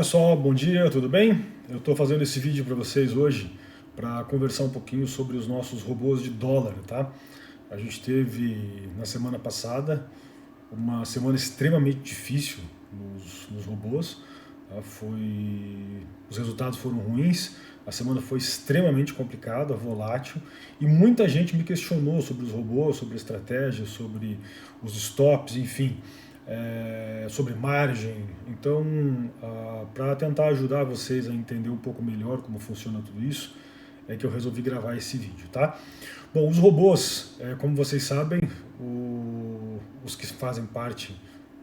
pessoal, bom dia, tudo bem? Eu estou fazendo esse vídeo para vocês hoje para conversar um pouquinho sobre os nossos robôs de dólar, tá? A gente teve na semana passada uma semana extremamente difícil nos robôs, tá? Os resultados foram ruins, a semana foi extremamente complicada, volátil, e muita gente me questionou sobre os robôs, sobre a estratégia, sobre os stops, enfim. Sobre margem. Então, para tentar ajudar vocês a entender um pouco melhor como funciona tudo isso, é que eu resolvi gravar esse vídeo, tá? Bom, os robôs, como vocês sabem, os que fazem parte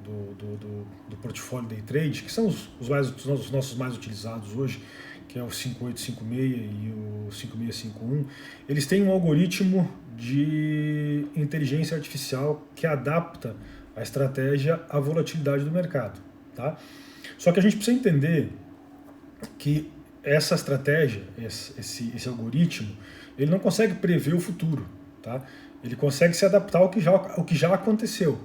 do portfólio Day Trade, que são os nossos mais utilizados hoje, que é o 5856 e o 5651, eles têm um algoritmo de inteligência artificial que adapta a estratégia à volatilidade do mercado, tá? Só que a gente precisa entender que essa estratégia, esse algoritmo, ele não consegue prever o futuro, tá? Ele consegue se adaptar ao que já aconteceu,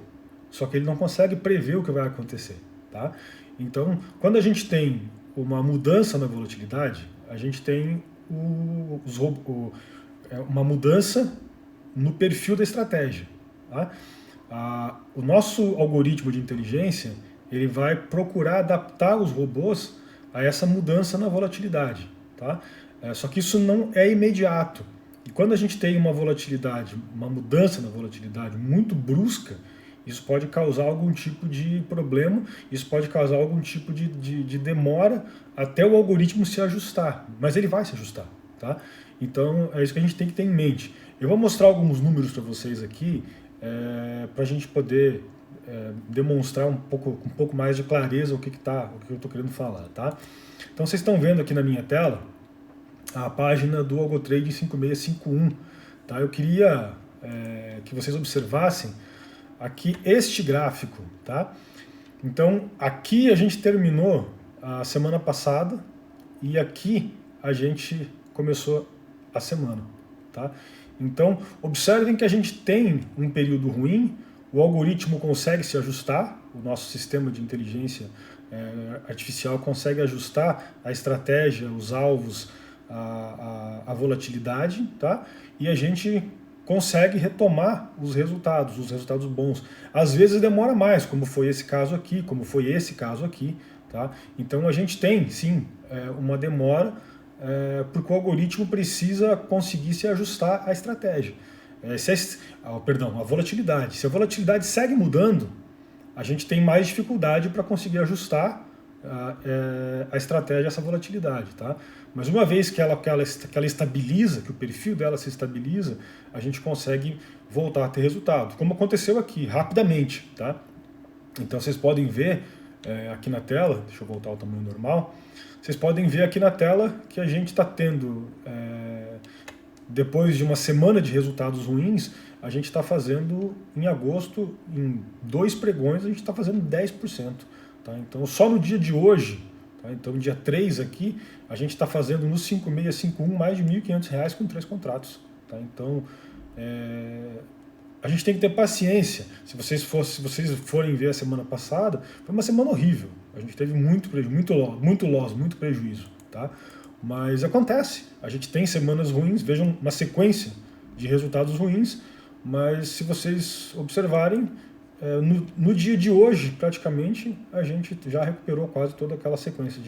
só que ele não consegue prever o que vai acontecer, tá? Então, quando a gente tem uma mudança na volatilidade, a gente tem uma mudança no perfil da estratégia, tá? O nosso algoritmo de inteligência, ele vai procurar adaptar os robôs a essa mudança na volatilidade, tá? Só que isso não é imediato. E quando a gente tem uma volatilidade, uma mudança na volatilidade muito brusca, isso pode causar algum tipo de problema, isso pode causar algum tipo de demora até o algoritmo se ajustar. Mas ele vai se ajustar, tá? Então é isso que a gente tem que ter em mente. Eu vou mostrar alguns números para vocês aqui, para a gente poder demonstrar um pouco mais de clareza o que eu estou querendo falar, tá? Então vocês estão vendo aqui na minha tela a página do AlgoTrade 5651, tá? Eu queria que vocês observassem aqui este gráfico, tá? Então aqui a gente terminou a semana passada e aqui a gente começou a semana, tá? Então, observem que a gente tem um período ruim, o algoritmo consegue se ajustar, o nosso sistema de inteligência artificial consegue ajustar a estratégia, os alvos, a volatilidade, tá? E a gente consegue retomar os resultados bons. Às vezes demora mais, como foi esse caso aqui, tá? Então a gente tem, sim, uma demora, porque o algoritmo precisa conseguir se ajustar à estratégia. A volatilidade. Se a volatilidade segue mudando, a gente tem mais dificuldade para conseguir ajustar a estratégia a essa volatilidade, tá? Mas uma vez que ela estabiliza, que o perfil dela se estabiliza, a gente consegue voltar a ter resultado, como aconteceu aqui, rapidamente, tá? Então vocês podem ver aqui na tela, deixa eu voltar ao tamanho normal, vocês podem ver aqui na tela que a gente está tendo, depois de uma semana de resultados ruins, a gente está fazendo, em agosto, em 2 pregões, a gente está fazendo 10%. Tá? Então, só no dia de hoje, tá? Então, dia 3 aqui, a gente está fazendo no 5651 mais de R$ 1.500 com 3 contratos. Tá? Então, a gente tem que ter paciência. Se vocês forem ver a semana passada, foi uma semana horrível. A gente teve muito prejuízo. Tá? Mas acontece. A gente tem semanas ruins, vejam uma sequência de resultados ruins, mas se vocês observarem, no dia de hoje, praticamente, a gente já recuperou quase toda aquela sequência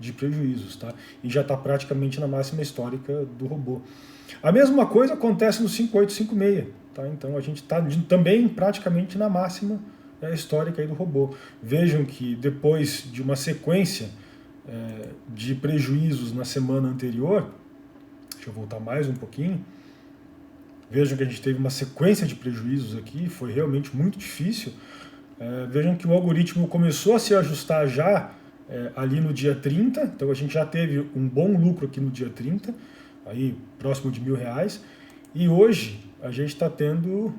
de prejuízos, tá? E já está praticamente na máxima histórica do robô. A mesma coisa acontece no 5856, tá? Então a gente está também praticamente na máxima histórica aí do robô. Vejam que depois de uma sequência de prejuízos na semana anterior, deixa eu voltar mais um pouquinho, vejam que a gente teve uma sequência de prejuízos aqui, foi realmente muito difícil. Vejam que o algoritmo começou a se ajustar já ali no dia 30, então a gente já teve um bom lucro aqui no dia 30, aí próximo de R$ 1.000, e hoje a gente está tendo,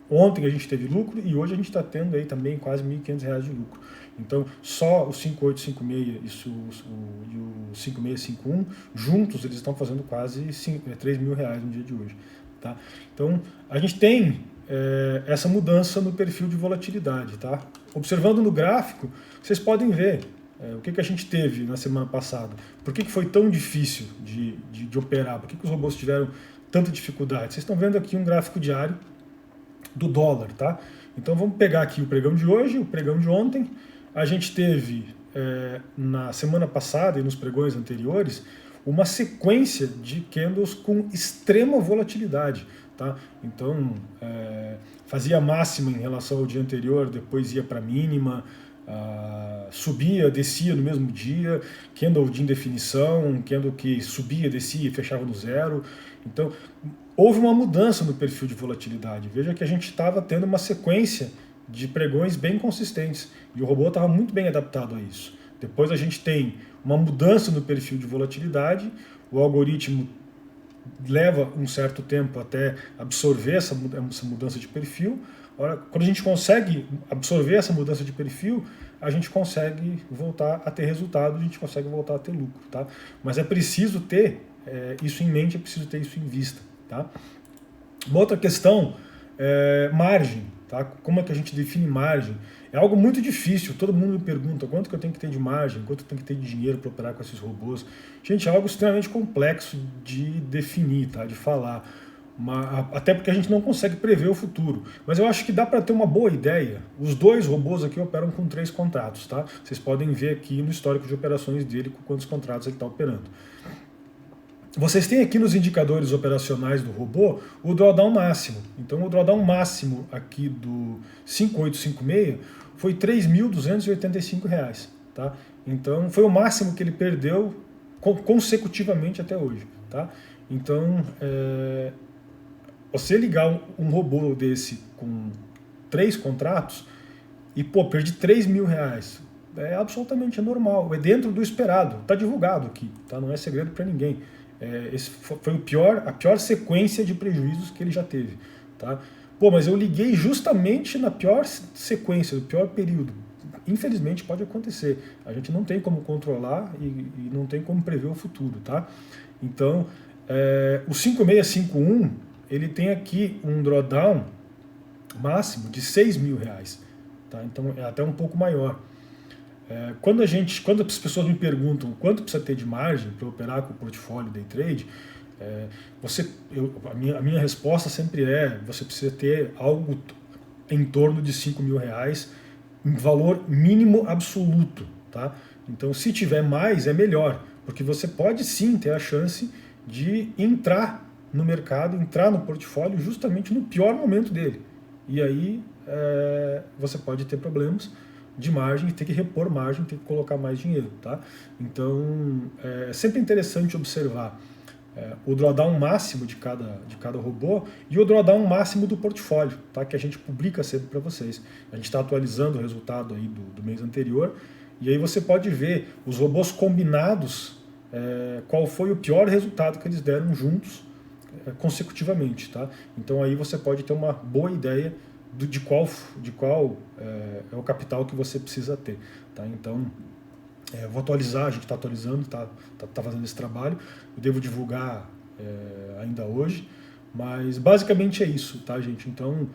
ontem a gente teve lucro e hoje a gente está tendo aí também quase R$ 1.500 de lucro. Então, só o 5856 e o 5651, juntos, eles estão fazendo quase R$ 3.000 no dia de hoje. Tá? Então, a gente tem essa mudança no perfil de volatilidade. Tá? Observando no gráfico, vocês podem ver O que a gente teve na semana passada? Por que foi tão difícil de operar? Por que os robôs tiveram tanta dificuldade? Vocês estão vendo aqui um gráfico diário do dólar, tá? Então vamos pegar aqui o pregão de hoje, o pregão de ontem. A gente teve na semana passada e nos pregões anteriores uma sequência de candles com extrema volatilidade, tá? Então fazia máxima em relação ao dia anterior, depois ia para mínima, subia, descia no mesmo dia, candle de indefinição, candle que subia, descia e fechava no zero. Então houve uma mudança no perfil de volatilidade. Veja que a gente estava tendo uma sequência de pregões bem consistentes e o robô estava muito bem adaptado a isso. Depois a gente tem uma mudança no perfil de volatilidade, o algoritmo leva um certo tempo até absorver essa mudança de perfil. Quando a gente consegue absorver essa mudança de perfil, a gente consegue voltar a ter resultado, a gente consegue voltar a ter lucro. Tá? Mas é preciso ter isso em mente, é preciso ter isso em vista. Tá? Uma outra questão é margem. Tá? Como é que a gente define margem? É algo muito difícil, todo mundo me pergunta quanto que eu tenho que ter de margem, quanto eu tenho que ter de dinheiro para operar com esses robôs. Gente, é algo extremamente complexo de definir, tá? De falar, até porque a gente não consegue prever o futuro. Mas eu acho que dá para ter uma boa ideia. Os dois robôs aqui operam com 3 contratos. Tá? Vocês podem ver aqui no histórico de operações dele com quantos contratos ele está operando. Vocês têm aqui nos indicadores operacionais do robô o drawdown máximo. Então o drawdown máximo aqui do 5856 foi R$ 3.285. Tá? Então foi o máximo que ele perdeu consecutivamente até hoje. Tá? Então você ligar um robô desse com 3 contratos e perdi R$ 3.000. É absolutamente normal, é dentro do esperado, está divulgado aqui, tá? Não é segredo para ninguém. Esse foi a pior sequência de prejuízos que ele já teve. Tá? Mas eu liguei justamente na pior sequência, no pior período. Infelizmente pode acontecer. A gente não tem como controlar e não tem como prever o futuro. Tá? Então, o 5651, ele tem aqui um drawdown máximo de R$ 6.000. Tá? Então é até um pouco maior. Quando as pessoas me perguntam quanto precisa ter de margem para operar com o portfólio day trade, a minha resposta sempre você precisa ter algo em torno de R$ 5.000, em valor mínimo absoluto. Tá? Então se tiver mais é melhor, porque você pode sim ter a chance de entrar no mercado, entrar no portfólio justamente no pior momento dele. E aí você pode ter problemas de margem, ter que repor margem, ter que colocar mais dinheiro. Tá? Então é sempre interessante observar o drawdown máximo de cada robô e o drawdown máximo do portfólio, tá? Que a gente publica sempre para vocês. A gente está atualizando o resultado aí do mês anterior e aí você pode ver os robôs combinados, qual foi o pior resultado que eles deram juntos consecutivamente. Tá? Então aí você pode ter uma boa ideia de qual é o capital que você precisa ter. Tá? Então, eu vou atualizar, a gente está atualizando, tá fazendo esse trabalho, eu devo divulgar ainda hoje, mas basicamente é isso, tá, gente? Então,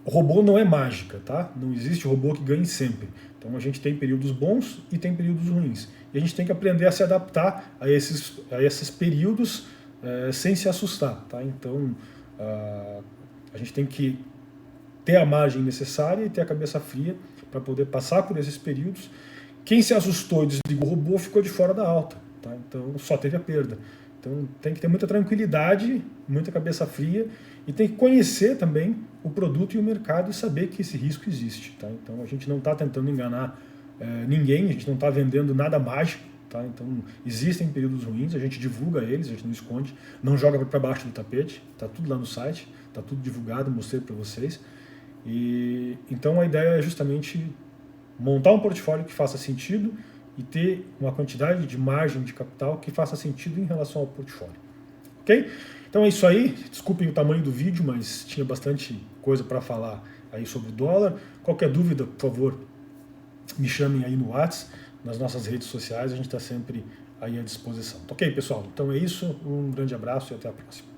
o robô não é mágica, tá? Não existe robô que ganhe sempre. Então a gente tem períodos bons e tem períodos ruins. E a gente tem que aprender a se adaptar a esses períodos sem se assustar, tá? Então, a gente tem que ter a margem necessária e ter a cabeça fria para poder passar por esses períodos. Quem se assustou e desligou o robô ficou de fora da alta. Tá? Então só teve a perda. Então tem que ter muita tranquilidade, muita cabeça fria e tem que conhecer também o produto e o mercado e saber que esse risco existe. Tá? Então a gente não está tentando enganar ninguém, a gente não está vendendo nada mágico. Tá? Então existem períodos ruins, a gente divulga eles, a gente não esconde, não joga para baixo do tapete, está tudo lá no site, está tudo divulgado, mostrei para vocês. E então a ideia é justamente montar um portfólio que faça sentido e ter uma quantidade de margem de capital que faça sentido em relação ao portfólio. Ok? Então é isso aí. Desculpem o tamanho do vídeo, mas tinha bastante coisa para falar aí sobre o dólar. Qualquer dúvida, por favor, me chamem aí no WhatsApp, nas nossas redes sociais, a gente está sempre aí à disposição. Ok, pessoal? Então é isso. Um grande abraço e até a próxima.